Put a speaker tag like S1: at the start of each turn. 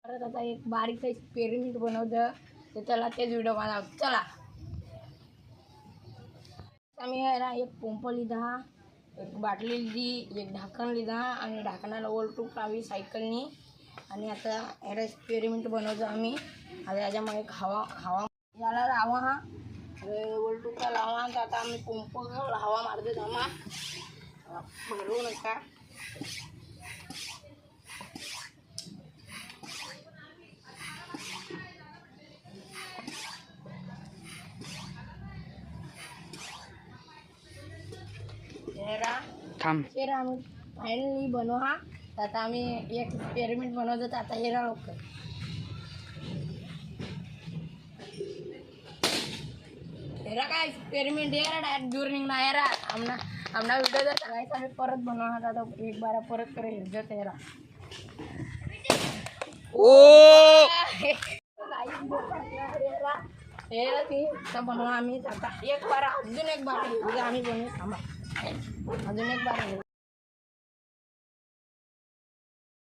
S1: परत आता एक बारीक एक्सपेरिमेंट बनवतं तर त्याला तेच व्हिडिओ बनव. चला आम्ही ना एक पंप लिधा, एक बाटली लिधी, एक ढाकण लिधा आणि ढाकणाला ओलटूक लावी सायकलनी. आणि आता याला एक्सपेरिमेंट बनवतो आम्ही. आता याच्यामध्ये हवा याला लावा हा ओलटूकला लावा. तर आता आम्ही पंप हवा मारतो थांबा, भरू नका.
S2: थांब
S1: हेरा आम्ही फायनली बनवू हा. तर आता आम्ही एक एक्सपेरिमेंट बनवतो. तर आता हेरा लवकर हेरा काय एक्सपेरिमेंट हेरा डायरेक्ट दूर निघणार हेरा. आमना व्हिडिओ जर सगळ्याचा आम्ही परत बनवणार. आता एक बारा परत करे हेरजो हेरा.
S2: ओ
S1: हेरा ती तर बनवू आम्ही. आता एक बारा अजून एक बार आम्ही बनवू थांबा, अजून एक बार